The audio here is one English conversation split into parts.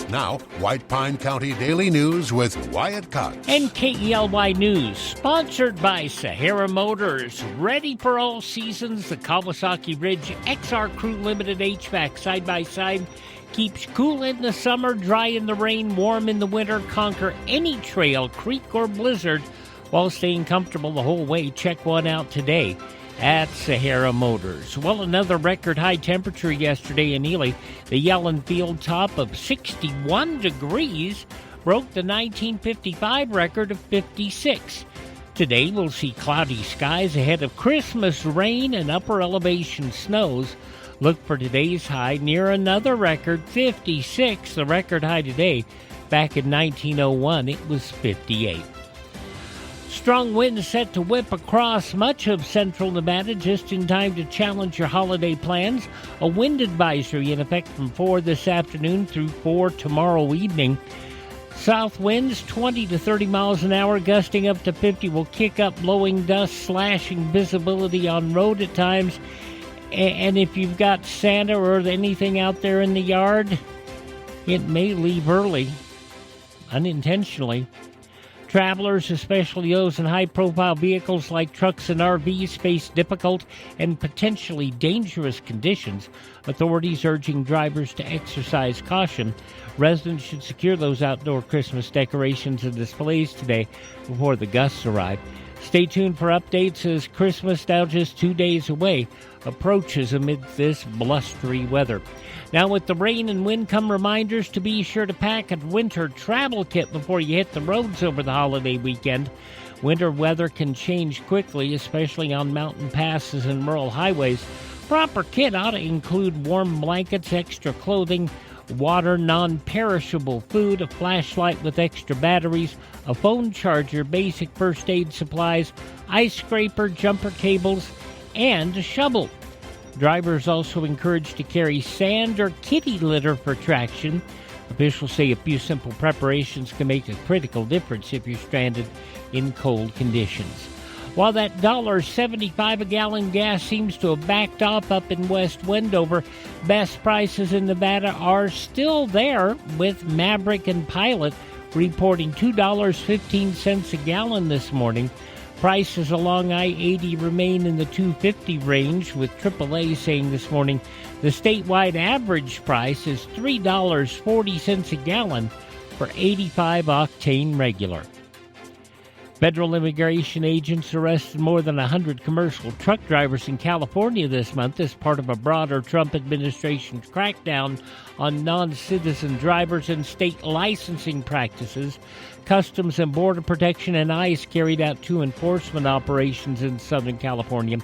Now, White Pine County Daily News with Wyatt Cox. And KELY News, sponsored by Sahara Motors. Ready for all seasons, the Kawasaki Ridge XR Crew Limited HVAC side-by-side keeps cool in the summer, dry in the rain, warm in the winter. Conquer any trail, creek, or blizzard while staying comfortable the whole way. Check one out today at Sahara Motors. Well, another record high temperature yesterday in Ely. The Yellen Field top of 61 degrees broke the 1955 record of 56. Today we'll see cloudy skies ahead of Christmas rain and upper elevation snows. Look for today's high near another record, 56. The record high today, back in 1901, it was 58. Strong winds set to whip across much of central Nevada just in time to challenge your holiday plans. A wind advisory in effect from 4 this afternoon through 4 tomorrow evening. South winds 20 to 30 miles an hour, gusting up to 50, will kick up, blowing dust, slashing visibility on road at times. And if you've got Santa or anything out there in the yard, it may leave early, unintentionally. Travelers, especially those in high-profile vehicles like trucks and RVs, face difficult and potentially dangerous conditions. Authorities urging drivers to exercise caution. Residents should secure those outdoor Christmas decorations and displays today before the gusts arrive. Stay tuned for updates as Christmas, now just 2 days away, approaches amid this blustery weather. Now, with the rain and wind come reminders to be sure to pack a winter travel kit before you hit the roads over the holiday weekend. Winter weather can change quickly, especially on mountain passes and rural highways. Proper kit ought to include warm blankets, extra clothing, water, non-perishable food, a flashlight with extra batteries, a phone charger, basic first aid supplies, ice scraper, jumper cables, and a shovel. Drivers also encouraged to carry sand or kitty litter for traction. Officials say a few simple preparations can make a critical difference if you're stranded in cold conditions. While that $1.75 a gallon gas seems to have backed off up in West Wendover, best prices in Nevada are still there, with Maverick and Pilot reporting $2.15 a gallon this morning. Prices along I-80 remain in the $2.50 range, with AAA saying this morning the statewide average price is $3.40 a gallon for 85-octane regular. Federal immigration agents arrested more than 100 commercial truck drivers in California this month as part of a broader Trump administration's crackdown on non-citizen drivers and state licensing practices. Customs and Border Protection and ICE carried out 2 enforcement operations in Southern California,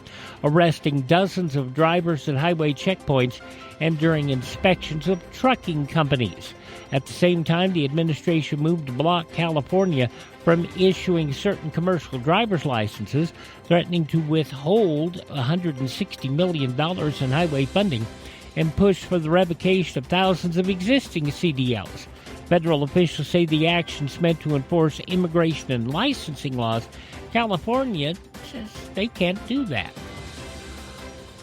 arresting dozens of drivers at highway checkpoints and during inspections of trucking companies. At the same time, the administration moved to block California from issuing certain commercial driver's licenses, threatening to withhold $160 million in highway funding and push for the revocation of thousands of existing CDLs. Federal officials say the actions meant to enforce immigration and licensing laws. California says they can't do that.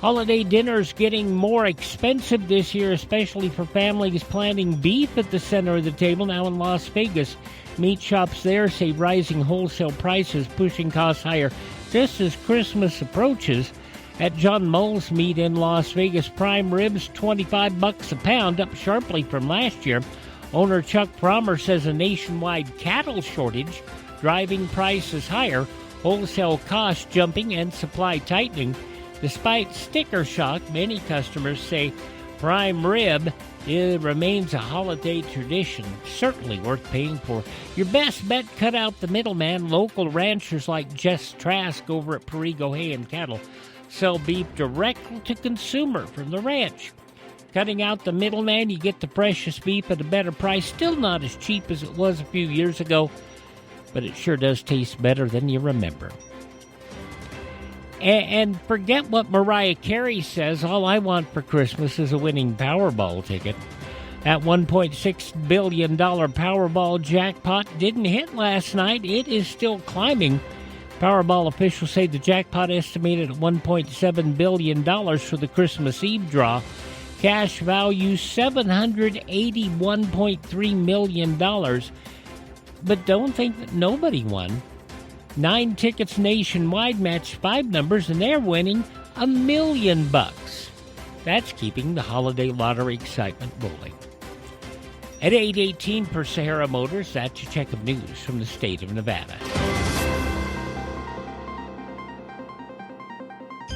Holiday dinners getting more expensive this year, especially for families planning beef at the center of the table. Now in Las Vegas, meat shops there say rising wholesale prices pushing costs higher just as Christmas approaches. At John Mull's Meat in Las Vegas, prime ribs $25 a pound, up sharply from last year. Owner Chuck Promer says a nationwide cattle shortage driving prices higher, wholesale costs jumping, and supply tightening. Despite sticker shock, many customers say prime rib remains a holiday tradition, certainly worth paying for. Your best bet, cut out the middleman. Local ranchers like Jess Trask over at Perigo Hay and Cattle sell beef directly to consumer from the ranch. Cutting out the middleman, you get the precious beef at a better price. Still not as cheap as it was a few years ago, but it sure does taste better than you remember. And forget what Mariah Carey says. All I want for Christmas is a winning Powerball ticket. That $1.6 billion Powerball jackpot didn't hit last night. It is still climbing. Powerball officials say the jackpot estimated at $1.7 billion for the Christmas Eve draw Cash value $781.3 million. But don't think that nobody won. 9 tickets nationwide matched 5 numbers, and they're winning $1 million. That's keeping the holiday lottery excitement rolling. At 8:18 per Sahara Motors, that's your check of news from the state of Nevada.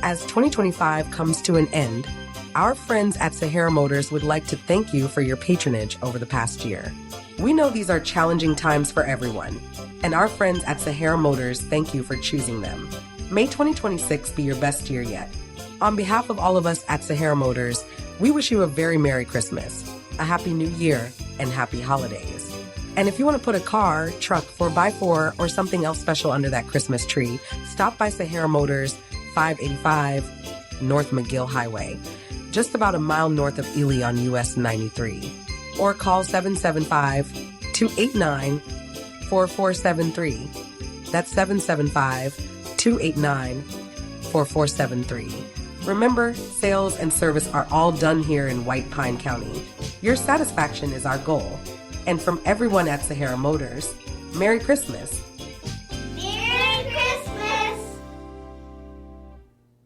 As 2025 comes to an end, our friends at Sahara Motors would like to thank you for your patronage over the past year. We know these are challenging times for everyone, and our friends at Sahara Motors thank you for choosing them. May 2026 be your best year yet. On behalf of all of us at Sahara Motors, we wish you a very Merry Christmas, a Happy New Year, and Happy Holidays. And if you want to put a car, truck, 4x4, or something else special under that Christmas tree, stop by Sahara Motors, 585 North McGill Highway, just about a mile north of Ely on US 93. Or call 775-289-4473. That's 775-289-4473. Remember, sales and service are all done here in White Pine County. Your satisfaction is our goal. And from everyone at Sahara Motors, Merry Christmas